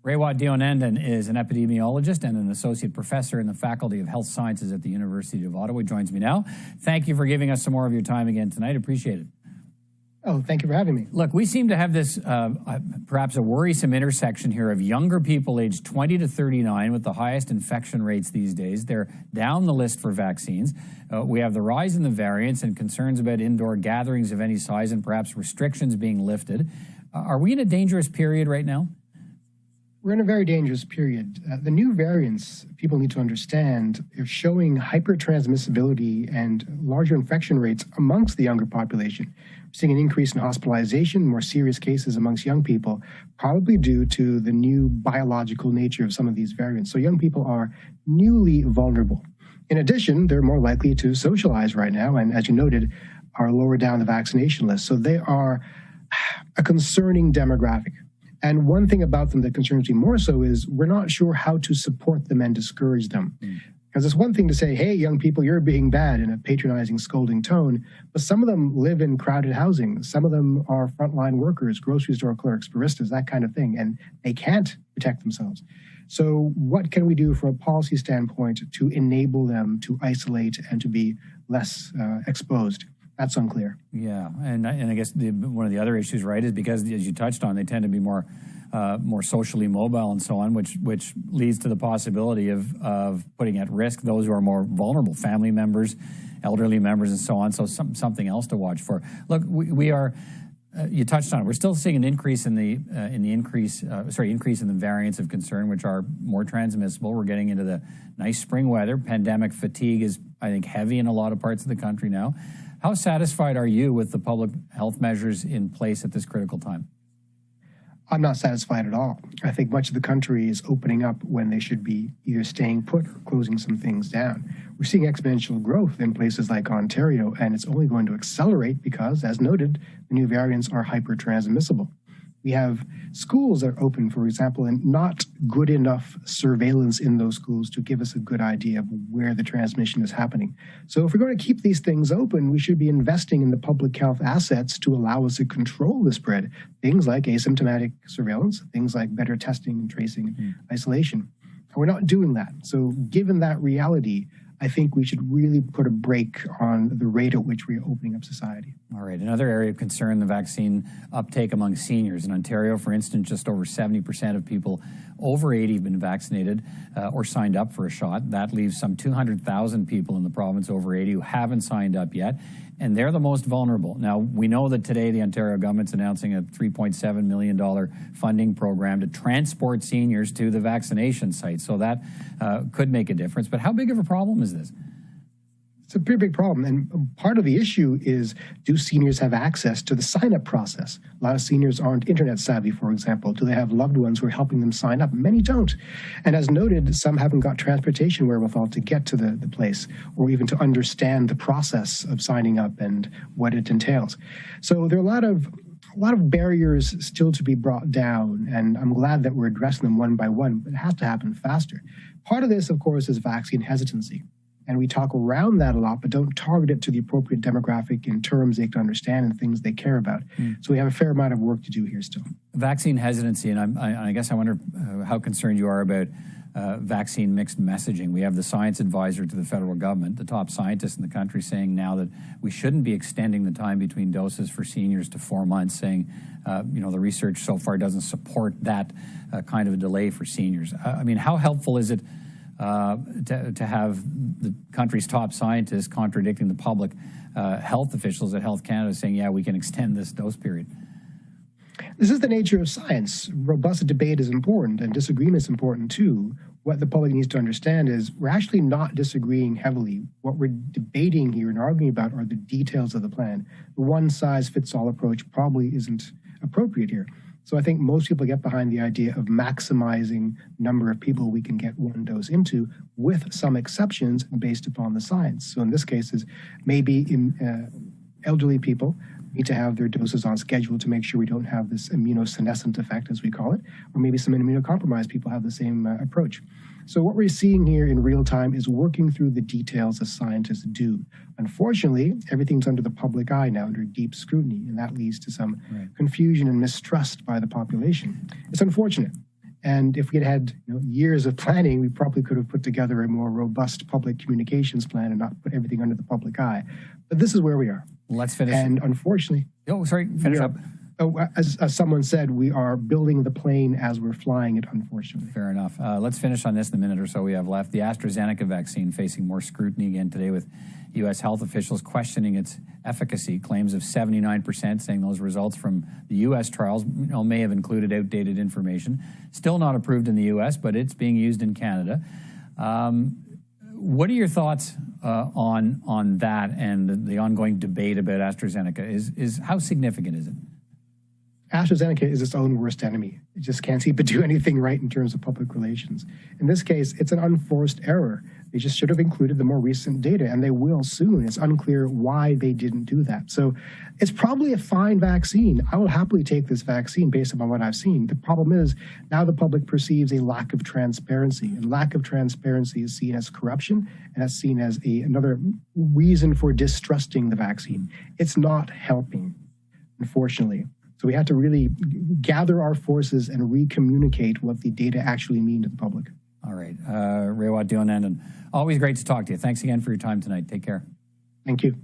Raywat Deonandan is an epidemiologist and an associate professor in the Faculty of Health Sciences at the University of Ottawa. He joins me now. Thank you for giving us some more of your time again tonight. Appreciate it. Oh, thank you for having me. Look, we seem to have this perhaps a worrisome intersection here of younger people aged 20 to 39 with the highest infection rates these days. They're down the list for vaccines. We have the rise in the variants and concerns about indoor gatherings of any size and perhaps restrictions being lifted. Are we in a dangerous period right now? We're in a very dangerous period. The new variants, people need to understand, are showing hypertransmissibility and larger infection rates amongst the younger population. We're seeing an increase in hospitalization, more serious cases amongst young people, probably due to the new biological nature of some of these variants. So young people are newly vulnerable. In addition, they're more likely to socialize right now, and as you noted, are lower down the vaccination list. So they are a concerning demographic. And one thing about them that concerns me more so is we're not sure how to support them and discourage them. Because it's one thing to say, hey, young people, you're being bad in a patronizing, scolding tone, but some of them live in crowded housing. Some of them are frontline workers, grocery store clerks, baristas, that kind of thing, and they can't protect themselves. So what can we do from a policy standpoint to enable them to isolate and to be less exposed? That's unclear. Yeah, and I guess one of the other issues, right, is because, as you touched on, they tend to be more socially mobile and so on, which leads to the possibility of putting at risk those who are more vulnerable, family members, elderly members, and so on. So something else to watch for. Look, we are. You touched on it. We're still seeing an increase in the increase in the variants of concern, which are more transmissible. We're getting into the nice spring weather. Pandemic fatigue is, I think, heavy in a lot of parts of the country now. How satisfied are you with the public health measures in place at this critical time? I'm not satisfied at all. I think much of the country is opening up when they should be either staying put or closing some things down. We're seeing exponential growth in places like Ontario, and it's only going to accelerate because, as noted, the new variants are hyper-transmissible. We have schools that are open, for example, and not good enough surveillance in those schools to give us a good idea of where the transmission is happening. So if we're going to keep these things open, we should be investing in the public health assets to allow us to control the spread. Things like asymptomatic surveillance, things like better testing and tracing and isolation. And we're not doing that. So given that reality, I think we should really put a brake on the rate at which we are opening up society. All right. Another area of concern, the vaccine uptake among seniors. In Ontario, for instance, just over 70% of people over 80 have been vaccinated or signed up for a shot. That leaves some 200,000 people in the province over 80 who haven't signed up yet, and they're the most vulnerable. Now, we know that today the Ontario government's announcing a $3.7 million funding program to transport seniors to the vaccination site, so that could make a difference. But how big of a problem is this? It's a pretty big problem, and part of the issue is, do seniors have access to the sign-up process? A lot of seniors aren't internet savvy, for example. Do they have loved ones who are helping them sign up? Many don't. And as noted, some haven't got transportation wherewithal to get to the place, or even to understand the process of signing up and what it entails. So there are a lot of barriers still to be brought down, and I'm glad that we're addressing them one by one, but it has to happen faster. Part of this, of course, is vaccine hesitancy. And we talk around that a lot, but don't target it to the appropriate demographic in terms they can understand and things they care about. So we have a fair amount of work to do here still. Vaccine hesitancy, and I guess I wonder how concerned you are about vaccine mixed messaging. We have the science advisor to the federal government, the top scientist in the country, saying now that we shouldn't be extending the time between doses for seniors to 4 months, saying, the research so far doesn't support that kind of a delay for seniors. I mean, how helpful is it to have the country's top scientists contradicting the public health officials at Health Canada saying, yeah, we can extend this dose period? This is the nature of science. Robust debate is important, and disagreement is important too. What the public needs to understand is we're actually not disagreeing heavily. What we're debating here and arguing about are the details of the plan. The one-size-fits-all approach probably isn't appropriate here. So I think most people get behind the idea of maximizing the number of people we can get one dose into, with some exceptions based upon the science. So in this case, is maybe elderly people need to have their doses on schedule to make sure we don't have this immunosenescent effect, as we call it, or maybe some immunocompromised people have the same approach. So what we're seeing here in real time is working through the details as scientists do. Unfortunately, everything's under the public eye now, under deep scrutiny, and that leads to some confusion and mistrust by the population. It's unfortunate. And if we had had years of planning, we probably could have put together a more robust public communications plan and not put everything under the public eye. But this is where we are. Let's finish. And unfortunately, finish up. As someone said, we are building the plane as we're flying it, unfortunately. Fair enough. Let's finish on this in the minute or so we have left. The AstraZeneca vaccine facing more scrutiny again today, with U.S. health officials questioning its efficacy. Claims of 79% saying those results from the U.S. trials may have included outdated information. Still not approved in the U.S., but it's being used in Canada. What are your thoughts on that and the ongoing debate about AstraZeneca? How significant is it? AstraZeneca is its own worst enemy. It just can't seem to do anything right in terms of public relations. In this case, it's an unforced error. They just should have included the more recent data, and they will soon. It's unclear why they didn't do that. So it's probably a fine vaccine. I will happily take this vaccine based upon what I've seen. The problem is now the public perceives a lack of transparency, and lack of transparency is seen as corruption, and that's seen as another reason for distrusting the vaccine. It's not helping, unfortunately. So we have to really gather our forces and re-communicate what the data actually mean to the public. All right. Raywat Deonandan, always great to talk to you. Thanks again for your time tonight. Take care. Thank you.